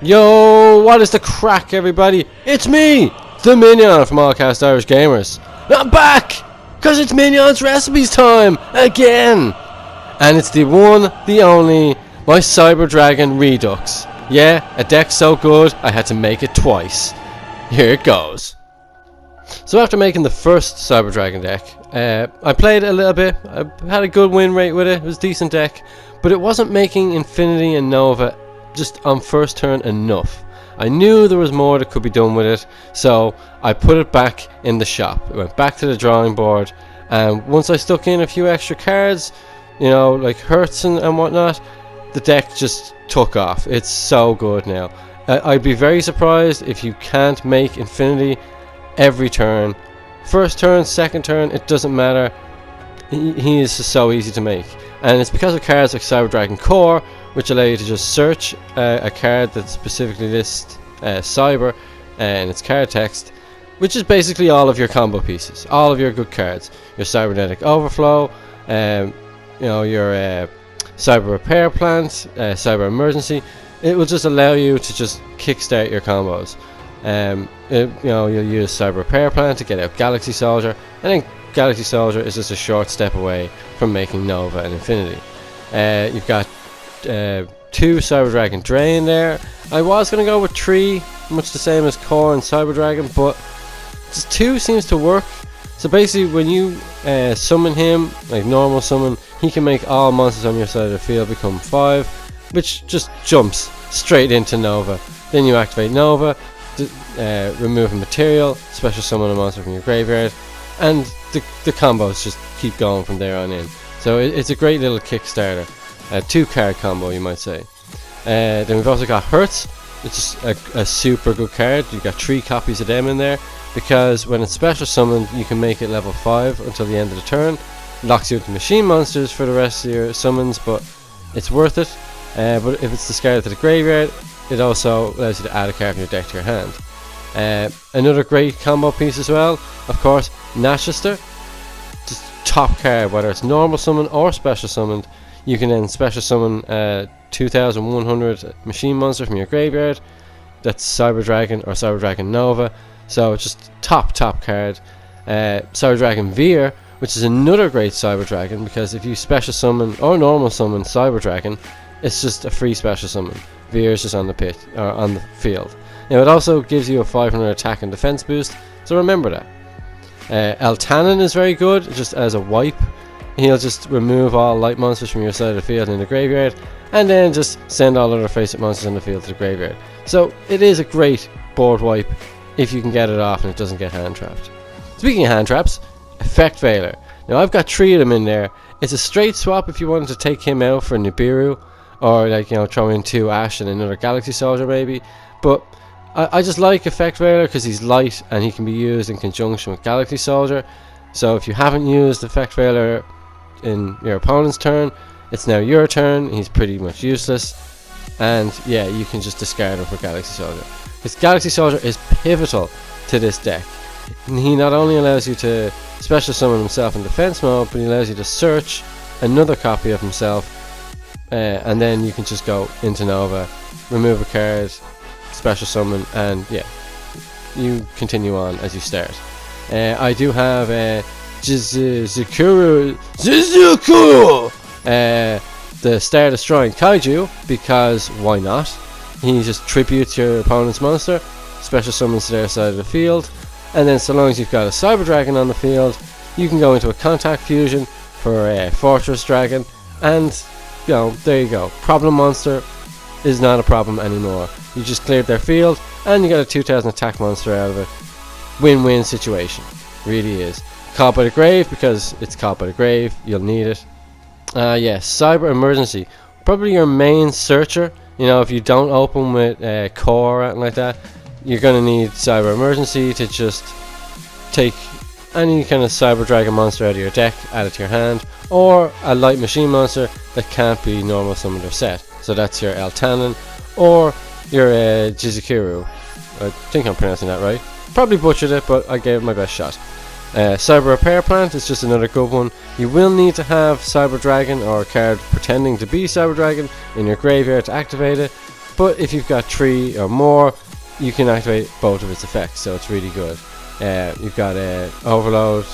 Yo, what is the crack, everybody? It's me, the Minyon from AllCastIrishGamers. I'm back, because it's Minyon's recipes time, again. And it's the one, the only, my Cyber Dragon Redux. Yeah, a deck so good, I had to make it twice. Here it goes. So after making the first Cyber Dragon deck, I played it a little bit. I had a good win rate with it. It was a decent deck, but it wasn't making Infinity and Nova just on first turn enough. I knew there was more that could be done with it, so I put it back in the shop. It went back to the drawing board, and once I stuck in a few extra cards, you know, like Hertz and whatnot, the deck just took off. It's so good now. I'd be very surprised if you can't make Infinity every turn. First turn, second turn, it doesn't matter. He is just so easy to make. And it's because of cards like Cyber Dragon Core, which allow you to just search a card that specifically lists Cyber in its card text, which is basically all of your combo pieces, all of your good cards. Your Cybernetic Overflow, you know, your Cyber Repair Plant, Cyber Emergency. It will just allow you to just kickstart your combos. You know, you'll use Cyber Repair Plant to get out Galaxy Soldier, and then Galaxy Soldier is just a short step away from making Nova and Infinity. You've got 2 Cyber Dragon Drain there. I was going to go with 3, much the same as Core and Cyber Dragon, but just 2 seems to work. So basically when you summon him, like normal summon, he can make all monsters on your side of the field become 5, which just jumps straight into Nova. Then you activate Nova, remove a material, special summon a monster from your graveyard, and the combos just keep going from there on in. So it's a great little Kickstarter. 2 card combo, you might say. Then we've also got Hertz, which is a super good card. You've got 3 copies of them in there, because when it's special summoned, you can make it level 5 until the end of the turn. Locks you into machine monsters for the rest of your summons, but it's worth it. But if it's discarded to the graveyard, it also allows you to add a card from your deck to your hand. Another great combo piece as well, of course, Nashester. Just top card, whether it's normal summon or special summoned. You can then special summon 2100 machine monster from your graveyard. That's Cyber Dragon or Cyber Dragon Nova. So it's just top card. Cyber Dragon Veer, which is another great Cyber Dragon, because if you special summon or normal summon Cyber Dragon, it's just a free special summon. Veer is just on the pit or on the field. Now it also gives you a 500 attack and defense boost, so remember that. Eltanin is very good, just as a wipe. He'll just remove all light monsters from your side of the field in the graveyard, and then just send all other face-up monsters in the field to the graveyard. So it is a great board wipe if you can get it off and it doesn't get hand trapped. Speaking of hand traps, Effect Veiler. Now I've got 3 of them in there. It's a straight swap if you wanted to take him out for Nibiru, or like, you know, throw in 2 Ash and another Galaxy Soldier maybe. But I just like Effect Veiler because he's light and he can be used in conjunction with Galaxy Soldier. So if you haven't used Effect Veiler in your opponent's turn, it's now your turn. He's pretty much useless, and yeah, you can just discard him for Galaxy Soldier. Because Galaxy Soldier is pivotal to this deck. He not only allows you to special summon himself in defense mode, but he allows you to search another copy of himself, and then you can just go into Nova, remove a card, special summon, and yeah, you continue on as you start. I do have Zizukuru, the Star Destroying Kaiju, because why not? He just tributes your opponent's monster, special summons to their side of the field, and then so long as you've got a Cyber Dragon on the field, you can go into a Contact Fusion for a Fortress Dragon, and you know, there you go. Problem monster is not a problem anymore. You just cleared their field, and you got a 2000 attack monster out of it. Win-win situation, really is. Caught by the Grave, because it's caught by the Grave, you'll need it. Yes, Cyber Emergency, probably your main searcher. You know, if you don't open with Core or anything like that, you're going to need Cyber Emergency to just take any kind of Cyber Dragon monster out of your deck, add it to your hand, or a light machine monster that can't be normal summoned or set. So that's your Eltanin or your Jizukuru. I think I'm pronouncing that right. Probably butchered it, but I gave it my best shot. Cyber Repair Plant is just another good one. You will need to have Cyber Dragon or a card pretending to be Cyber Dragon in your graveyard to activate it, but if you've got 3 or more, you can activate both of its effects, so it's really good. You've got Overload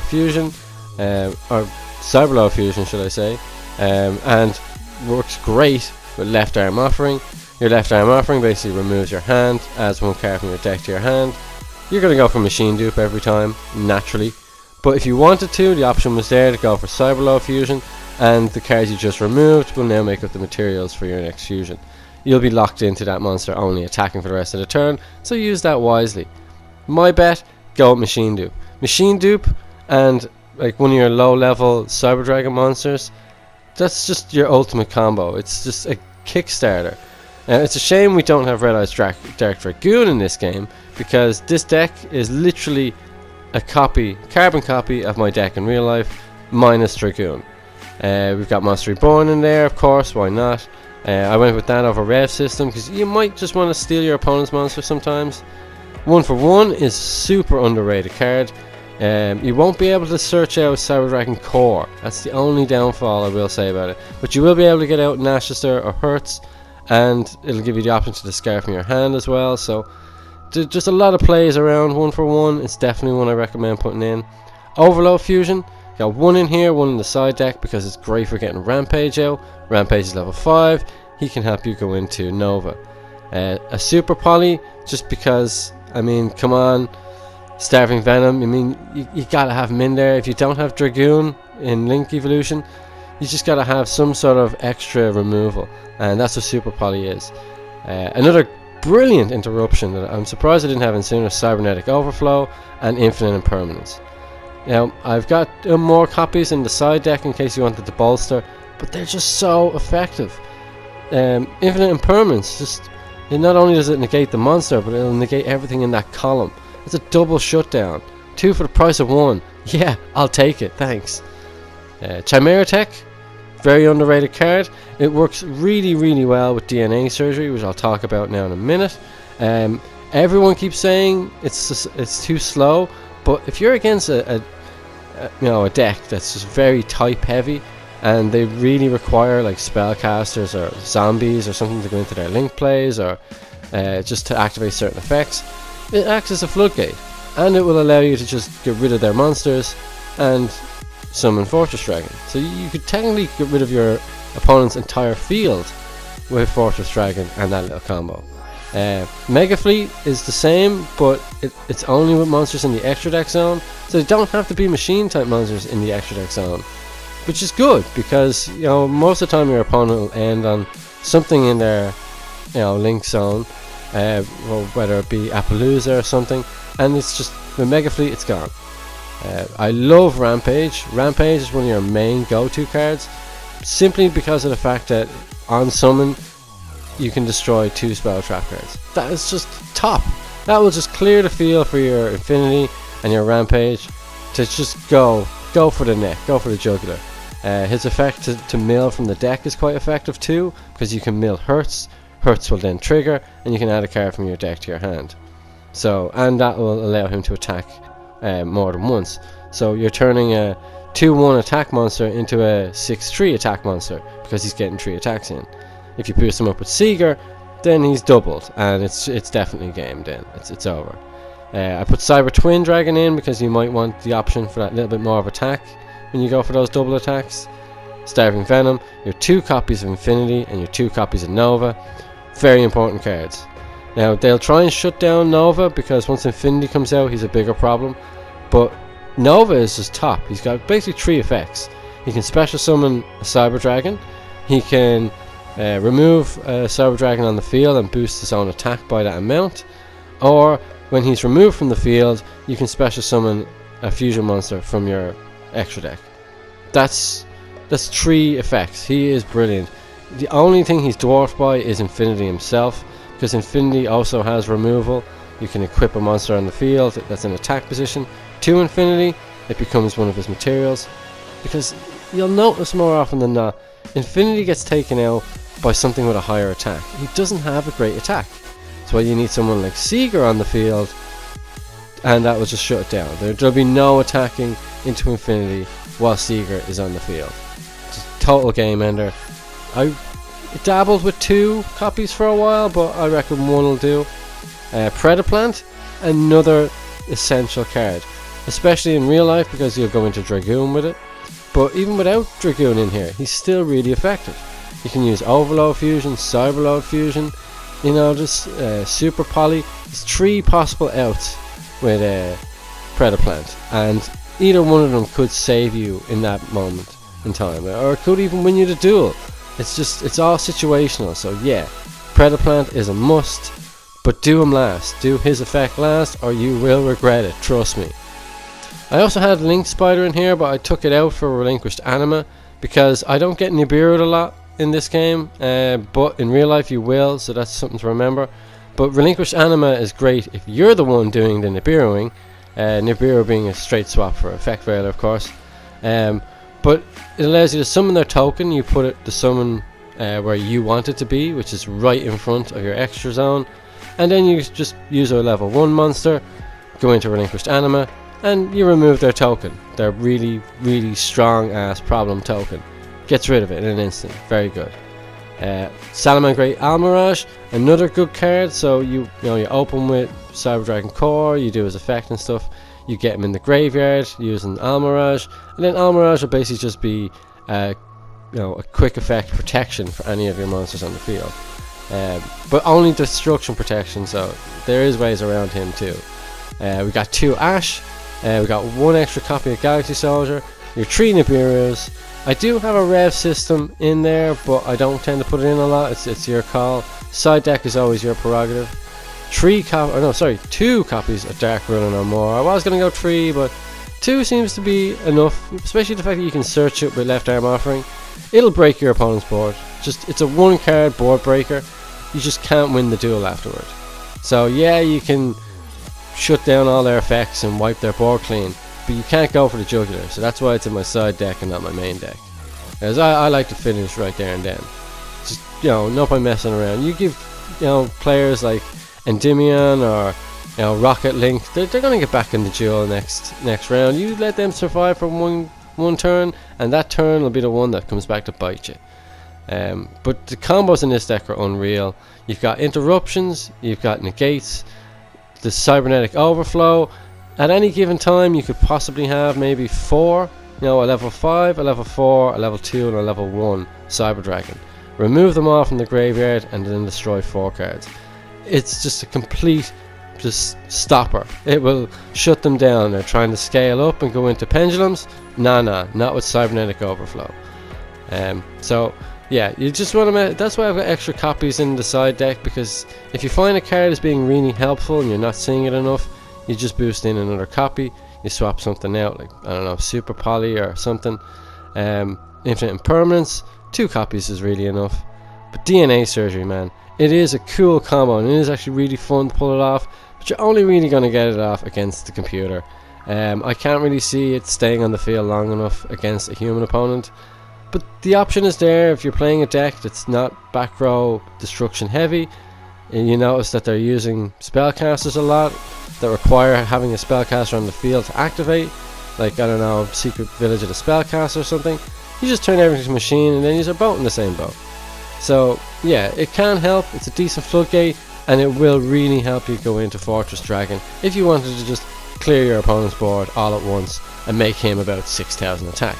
Fusion, or Cyberload Fusion should I say, and works great with left arm offering. Your left arm offering basically removes your hand, adds 1 card from your deck to your hand. You're going to go for Machine Dupe every time, naturally, but if you wanted to, the option was there to go for Cyberload Fusion, and the cards you just removed will now make up the materials for your next fusion. You'll be locked into that monster only attacking for the rest of the turn, so use that wisely. My bet, go with Machine Dupe. Machine Dupe and like one of your low level Cyber Dragon monsters, that's just your ultimate combo. It's just a Kickstarter. It's a shame we don't have Red Eyes Dark Dragoon in this game, because this deck is literally a carbon copy of my deck in real life, minus Dragoon. We've got Monster Reborn in there, of course, why not? I went with that over Rev System, because you might just want to steal your opponent's monster sometimes. 1 for 1 is super underrated card. You won't be able to search out Cyber Dragon Core, that's the only downfall I will say about it, but you will be able to get out Nashester or Hertz, and it'll give you the option to discard from your hand as well. So just a lot of plays around. 1 for 1, it's definitely one I recommend putting in. Overload Fusion, got 1 in here, 1 in the side deck, because it's great for getting Rampage out. Rampage is level 5, he can help you go into Nova. A Super Poly, just because, I mean, come on, Starving Venom, I mean, you gotta have him in there. If you don't have Dragoon in Link Evolution, you just gotta have some sort of extra removal, and that's what Super Poly is. Another brilliant interruption that I'm surprised I didn't have in sooner: Cybernetic Overflow and Infinite Impermanence. Now, I've got more copies in the side deck in case you wanted to bolster, but they're just so effective. Infinite Impermanence, just, not only does it negate the monster, but it'll negate everything in that column. It's a double shutdown. 2 for the price of 1. Yeah, I'll take it, thanks. Chimera Tech, very underrated card. It works really, really well with DNA Surgery, which I'll talk about now in a minute. Everyone keeps saying it's too slow, but if you're against a deck that's just very type heavy, and they really require like spellcasters or zombies or something to go into their link plays, or just to activate certain effects, it acts as a floodgate, and it will allow you to just get rid of their monsters and summon Fortress Dragon. So you could technically get rid of your opponent's entire field with Fortress Dragon and that little combo. Mega Fleet is the same, but it's only with monsters in the extra deck zone, so they don't have to be machine type monsters in the extra deck zone, which is good, because most of the time your opponent will end on something in their link zone, whether it be Appaloosa or something, and it's just with Mega Fleet it's gone. I love Rampage. Rampage is one of your main go-to cards, simply because of the fact that on summon you can destroy 2 spell trap cards. That is just top. That will just clear the field for your Infinity and your Rampage to just go for the neck, go for the jugular. His effect to mill from the deck is quite effective too, because you can mill Hertz. Hertz will then trigger, and you can add a card from your deck to your hand. So, and that will allow him to attack more than once. So you're turning a 2-1 attack monster into a 6-3 attack monster, because he's getting 3 attacks in. If you boost him up with Seeger, then he's doubled, and it's definitely game then. It's over. I put Cyber Twin Dragon in because you might want the option for that little bit more of attack when you go for those double attacks. Starving Venom, your 2 copies of Infinity and your 2 copies of Nova. Very important cards. Now, they'll try and shut down Nova, because once Infinity comes out, he's a bigger problem. But Nova is just top. He's got basically 3 effects. He can special summon a Cyber Dragon. He can remove a Cyber Dragon on the field and boost his own attack by that amount. Or, when he's removed from the field, you can special summon a fusion monster from your extra deck. That's 3 effects. He is brilliant. The only thing he's dwarfed by is Infinity himself, because Infinity also has removal. You can equip a monster on the field that's in attack position to Infinity. It becomes one of his materials, because you'll notice more often than not, Infinity gets taken out by something with a higher attack. He doesn't have a great attack. That's why you need someone like Seeger on the field, and that will just shut it down. There'll be no attacking into Infinity while Seeger is on the field. Just total game ender. dabbled with 2 copies for a while, but I reckon 1 will do. Predaplant, another essential card, especially in real life because you'll go into Dragoon with it. But even without Dragoon in here, he's still really effective. You can use Overload Fusion, Cyberload Fusion, you know, just Super Poly. There's 3 possible outs with Predaplant, and either one of them could save you in that moment in time, or it could even win you the duel. It's all situational. So yeah, Predaplant is a must, but do him last. Do his effect last, or you will regret it, trust me. I also had Link Spider in here, but I took it out for Relinquished Anima because I don't get Nibiru'd a lot in this game, but in real life you will, so that's something to remember. But Relinquished Anima is great if you're the one doing the Nibiruing, Nibiru being a straight swap for Effect Veiler, of course. But it allows you to summon their token. You put it to summon where you want it to be, which is right in front of your extra zone, and then you just use a level 1 monster, go into Relinquished Anima, and you remove their token. Their really, really strong ass problem token. Gets rid of it in an instant. Very good. Salamangreat Almirage, another good card. So you open with Cyber Dragon Core, you do his effect and stuff. You get him in the graveyard using Almirage, and then Almirage will basically just be a quick effect protection for any of your monsters on the field. But only destruction protection, so there is ways around him too. We got 2 Ash, we got 1 extra copy of Galaxy Soldier, your 3 Nibirus. I do have a rev system in there, but I don't tend to put it in a lot. It's your call. Side deck is always your prerogative. 2 copies of Dark Ruin or more. I was going to go 3, but 2 seems to be enough, especially the fact that you can search it with Left Arm Offering. It'll break your opponent's board. It's a 1 card board breaker. You just can't win the duel afterward. So yeah, you can shut down all their effects and wipe their board clean, but you can't go for the jugular. So that's why it's in my side deck and not my main deck, as I like to finish right there and then. Just no point messing around. You give players like Endymion or Rocket Link, they're going to get back in the duel next round. You let them survive for one turn, and that turn will be the one that comes back to bite you. But the combos in this deck are unreal. You've got interruptions, you've got negates, the cybernetic overflow. At any given time you could possibly have maybe 4, a level 5, a level 4, a level 2 and a level 1 Cyber Dragon. Remove them all from the graveyard and then destroy 4 cards. It's just a complete stopper. It will shut them down. They're trying to scale up and go into pendulums. Not with cybernetic overflow. So yeah, you just want to. That's why I've got extra copies in the side deck, because if you find a card is being really helpful and you're not seeing it enough, you just boost in another copy. You swap something out, like I don't know, Super Poly or something. Infinite Impermanence. 2 copies is really enough. But DNA Surgery, man, it is a cool combo and it is actually really fun to pull it off. But you're only really going to get it off against the computer. I can't really see it staying on the field long enough against a human opponent. But the option is there if you're playing a deck that's not back row destruction heavy. And you notice that they're using spellcasters a lot that require having a spellcaster on the field to activate. Like, I don't know, Secret Village of the Spellcaster or something. You just turn everything to machine and then use a boat in the same boat. So yeah, it can help. It's a decent floodgate, and it will really help you go into Fortress Dragon if you wanted to just clear your opponent's board all at once and make him about 6,000 attack.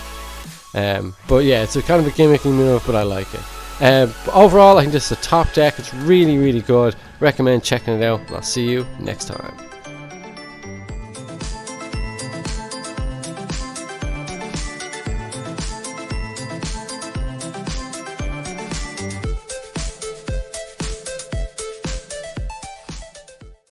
But yeah, it's a kind of a gimmicky move, but I like it. But overall, I think this is a top deck. It's really, really good. Recommend checking it out, and I'll see you next time.